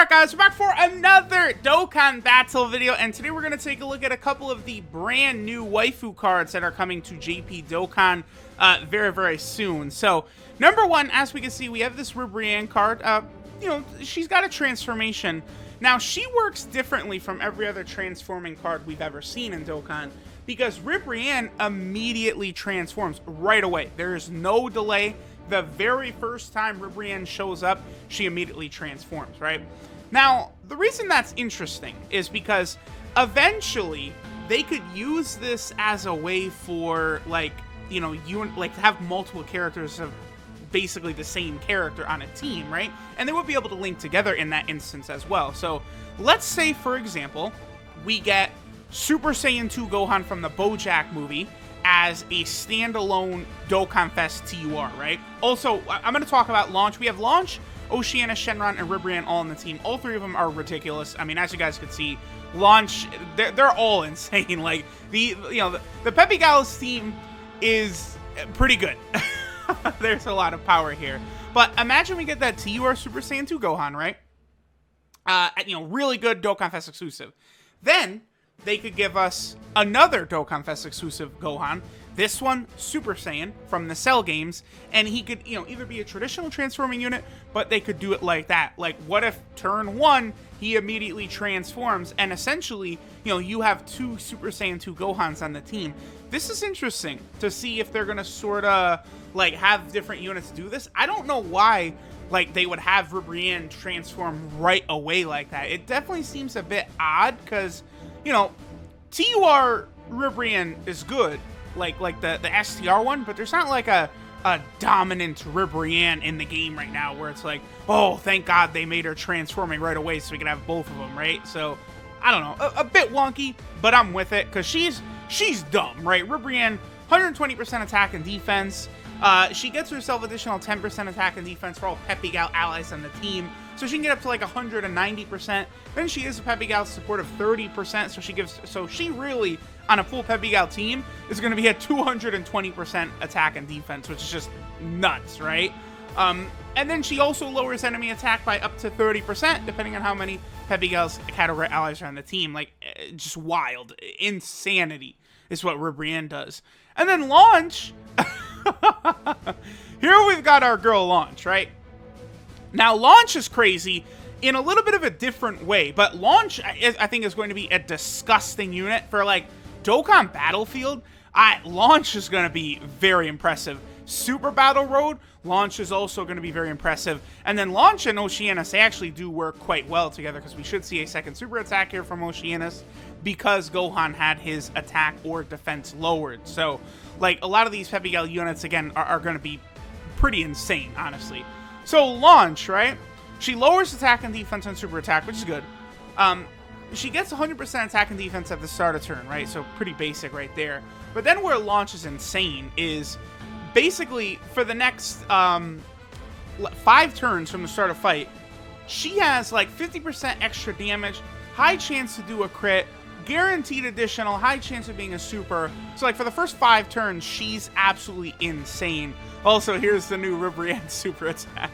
Alright guys, we're back for another Dokkan battle video, and today we're going to take a look at a couple of the brand new waifu cards that are coming to JP Dokkan very, very soon. So, number one, as we can see, we have this Ribrianne card. You know, she's got a transformation. Now, she works differently from every other transforming card we've ever seen in Dokkan, because Ribrianne immediately transforms right away. There is no delay. The very first time Ribrianne shows up, she immediately transforms, right? Now, the reason that's interesting is because eventually they could use this as a way for, like, you know, to have multiple characters of basically the same character on a team, right? And they would be able to link together in that instance as well. So let's say, for example, we get Super Saiyan 2 Gohan from the BoJack movie as a standalone Dokkan Fest TUR, right? Also, I'm going to talk about Launch. We have Launch, Oceana, Shenron, and Ribrianne all on the team. All three of them are ridiculous. I mean, as you guys could see, Launch, they're all insane. Like, the Peppy Gals team is pretty good. There's a lot of power here. But imagine we get that TUR Super Saiyan 2 Gohan, right? Really good Dokkan Fest exclusive. Then they could give us another Dokkan Fest exclusive Gohan. This one, Super Saiyan from the Cell games, and he could, either be a traditional transforming unit, but they could do it like that. Like, what if turn one, he immediately transforms, and essentially, you have two Super Saiyan 2 Gohans on the team. This is interesting to see if they're gonna sort of, like, have different units do this. I don't know why, like, they would have Ribrianne transform right away like that. It definitely seems a bit odd, because, TUR Ribrianne is good, like the STR one, but there's not like a dominant Ribrianne in the game right now where it's like, oh, thank God they made her transforming right away so we can have both of them, right? So, I don't know, a bit wonky, but I'm with it, because she's dumb, right? Ribrianne, 120% attack and defense. She gets herself additional 10% attack and defense for all Peppy Gal allies on the team, so she can get up to like 190%. Then she is a Peppy Gal support of 30%, so she really, on a full Peppy Gal team, is going to be at 220% attack and defense, which is just nuts, right? And then she also lowers enemy attack by up to 30%, depending on how many Peppy Gal's category allies are on the team. Like, just wild. Insanity is what Ribrianne does. And then Launch, here we've got our girl Launch, right? Now, Launch is crazy in a little bit of a different way, but Launch, I think, is going to be a disgusting unit for, like, Dokkan Battlefield. Launch is going to be very impressive. Super Battle Road, Launch is also going to be very impressive. And then Launch and Oceanus, they actually do work quite well together, because we should see a second super attack here from Oceanus, because Gohan had his attack or defense lowered. So, like, a lot of these Peppy Gal units, again, are going to be pretty insane, honestly. So, Launch, right? She lowers attack and defense on super attack, which is good. She gets 100% attack and defense at the start of turn, right? So, pretty basic right there. But then where Launch is insane is basically for the next 5 turns from the start of fight, she has like 50% extra damage, high chance to do a crit, guaranteed additional, high chance of being a super. So, like, for the first 5 turns, she's absolutely insane. Also, here's the new Ribrianne super attack.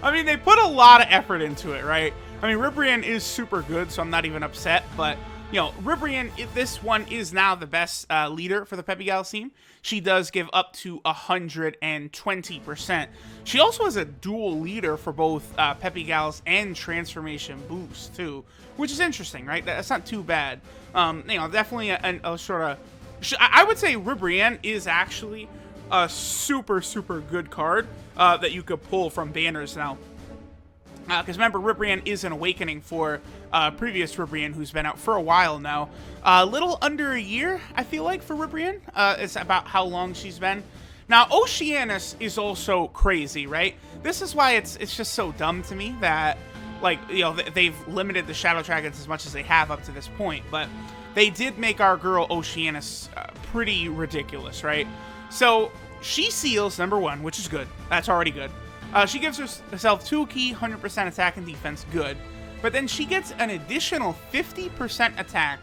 I mean, they put a lot of effort into it, right? I mean, Ribrianne is super good, so I'm not even upset, but, Ribrianne, this one is now the best leader for the Peppy Gals team. She does give up to 120%. She also has a dual leader for both Peppy Gals and Transformation Boost, too, which is interesting, right? That's not too bad. Definitely a sort of... I would say Ribrianne is actually a super, super good card that you could pull from banners now. Because remember, Ribrianne is an awakening for previous Ribrianne, who's been out for a while now. A little under a year, I feel like, for Ribrianne. It's about how long she's been. Now, Oceanus is also crazy, right? This is why it's just so dumb to me that, like, they've limited the Shadow Dragons as much as they have up to this point. But they did make our girl Oceanus pretty ridiculous, right? So, she seals, number one, which is good. That's already good. She gives herself 2 key, 100% attack and defense, good. But then she gets an additional 50% attack,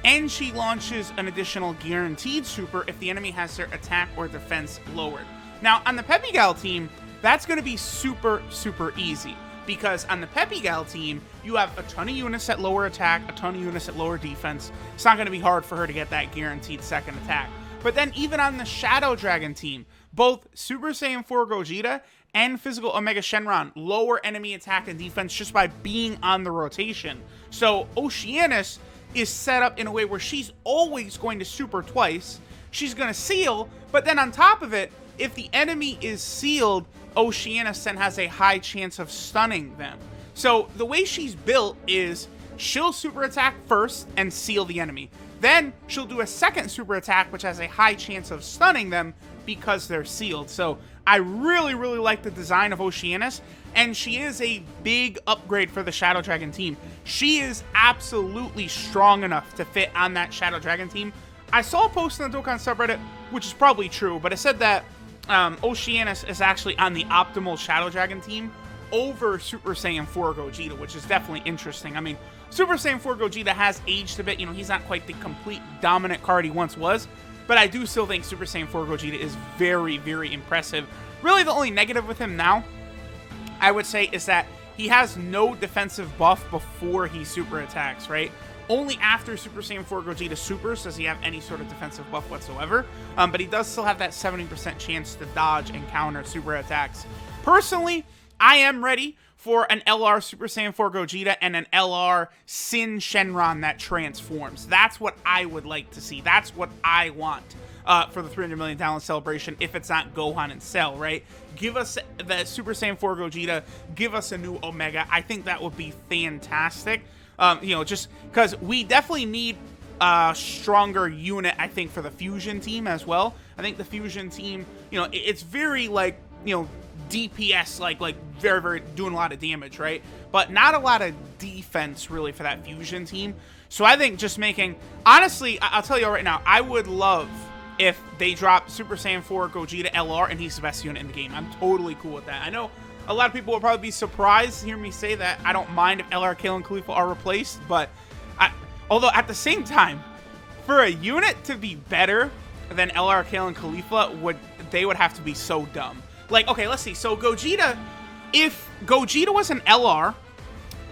and she launches an additional guaranteed super if the enemy has their attack or defense lowered. Now, on the Peppy Gal team, that's going to be super, super easy. because on the Peppy Gal team, you have a ton of units at lower attack, a ton of units at lower defense. It's not going to be hard for her to get that guaranteed second attack. But then even on the Shadow Dragon team, both Super Saiyan 4 Gogeta and Physical Omega Shenron lower enemy attack and defense just by being on the rotation. So Oceanus is set up in a way where she's always going to super twice. She's going to seal, but then on top of it, if the enemy is sealed, Oceanus then has a high chance of stunning them. So the way she's built is she'll super attack first and seal the enemy. Then she'll do a second super attack, which has a high chance of stunning them because they're sealed. So I really, really like the design of Oceanus, and she is a big upgrade for the Shadow Dragon team. She is absolutely strong enough to fit on that Shadow Dragon team. I saw a post on the Dokkan subreddit, which is probably true, but it said that Oceanus is actually on the optimal Shadow Dragon team over Super Saiyan 4 Gogeta, which is definitely interesting. I mean, Super Saiyan 4 Gogeta has aged a bit. You know, he's not quite the complete dominant card he once was, but I do still think Super Saiyan 4 Gogeta is very, very impressive. Really, the only negative with him now, I would say, is that he has no defensive buff before he super attacks, right? Only after Super Saiyan 4 Gogeta supers does he have any sort of defensive buff whatsoever, but he does still have that 70% chance to dodge and counter super attacks. Personally, I am ready for an LR Super Saiyan 4 Gogeta and an LR Sin Shenron that transforms. That's what I would like to see. That's what I want for the 300 million download celebration, if it's not Gohan and Cell, right? Give us the Super Saiyan 4 Gogeta, give us a new Omega. I think that would be fantastic. You know, just because we definitely need a stronger unit, I think, for the Fusion team as well. I think the Fusion team, you know, it's very, like, you know, DPS, like very, very doing a lot of damage, right? But not a lot of defense, really, for that Fusion team. So I think just making, honestly, I'll tell you right now, I would love if they drop Super Saiyan 4 Gogeta LR and he's the best unit in the game. I'm totally cool with that. I know a lot of people will probably be surprised to hear me say that. I don't mind if LR, Kale, and Khalifa are replaced, but although at the same time, for a unit to be better than LR, Kale, and Khalifa, they would have to be so dumb. Like, okay, let's see. So Gogeta, if Gogeta was an LR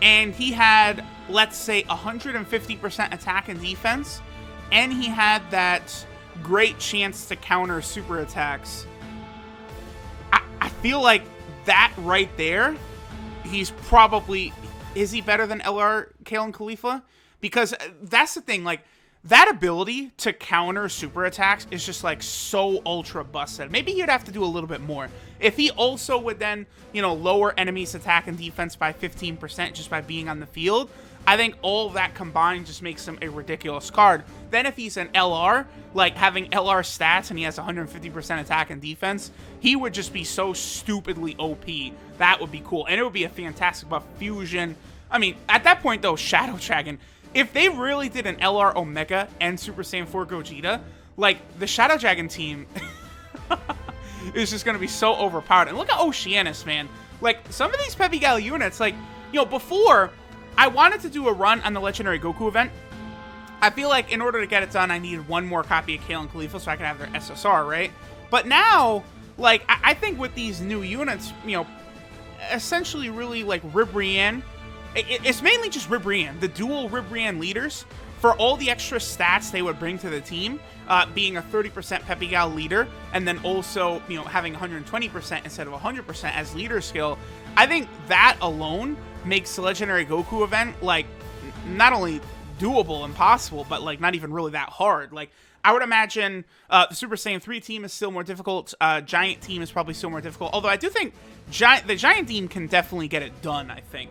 and he had, let's say, 150% attack and defense, and he had that great chance to counter super attacks, I feel like that right there, he's probably, is he better than LR, Kale, and Khalifa? Because that's the thing, like, that ability to counter super attacks is just, like, so ultra busted. Maybe he'd have to do a little bit more. If he also would then, you know, lower enemies' attack and defense by 15% just by being on the field, I think all of that combined just makes him a ridiculous card. Then if he's an LR, like having LR stats and he has 150% attack and defense, he would just be so stupidly OP. That would be cool. And it would be a fantastic buff. Fusion. I mean, at that point, though, Shadow Dragon, if they really did an LR Omega and Super Saiyan 4 Gogeta, like, the Shadow Dragon team is just going to be so overpowered. And look at Oceanus, man. Like, some of these Peppy Gal units, like, you know, before, I wanted to do a run on the Legendary Goku event. I feel like in order to get it done, I needed one more copy of Kale and Khalifa so I could have their SSR, right? But now, like, I think with these new units, you know, essentially really, like, Ribrianne, it's mainly just Ribrianne, the dual Ribrianne leaders, for all the extra stats they would bring to the team, being a 30% Peppy Gal leader, and then also, you know, having 120% instead of 100% as leader skill. I think that alone makes the Legendary Goku event, like, not only doable and possible, but, like, not even really that hard. Like, I would imagine the Super Saiyan 3 team is still more difficult. Giant team is probably still more difficult. Although I do think the Giant team can definitely get it done, I think.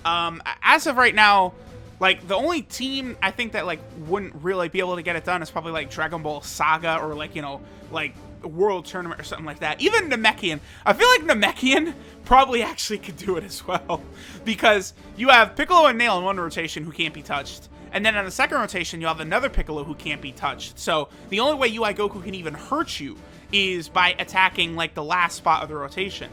As of right now, like, the only team I think that, like, wouldn't really be able to get it done is probably, like, Dragon Ball Saga or, like, you know, like, World Tournament or something like that. Even Namekian. I feel like Namekian probably actually could do it as well. Because you have Piccolo and Nail in one rotation who can't be touched. And then on the second rotation, you have another Piccolo who can't be touched. So the only way UI Goku can even hurt you is by attacking, like, the last spot of the rotation.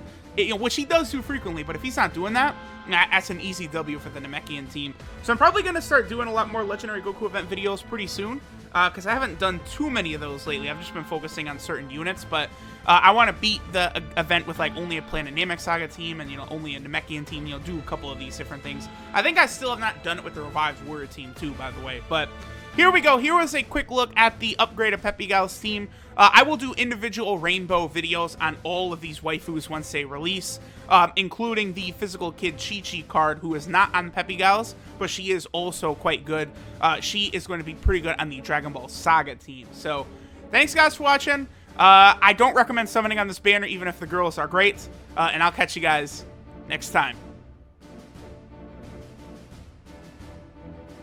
which he does do frequently, but if he's not doing that, that's an easy W for the Namekian team. So I'm probably going to start doing a lot more Legendary Goku event videos pretty soon, because I haven't done too many of those lately. I've just been focusing on certain units, but I want to beat the event with like only a Planet Namek Saga team and, you know, only a Namekian team, you know, do a couple of these different things. I think I still have not done it with the Revived Warrior team too, by the way, but here we go. Here was a quick look at the upgraded Peppy Gals team. I will do individual rainbow videos on all of these waifus once they release, including the Physical Kid Chi-Chi card, who is not on Peppy Gals, but she is also quite good. She is going to be pretty good on the Dragon Ball Saga team. So, thanks guys for watching. I don't recommend summoning on this banner, even if the girls are great, and I'll catch you guys next time.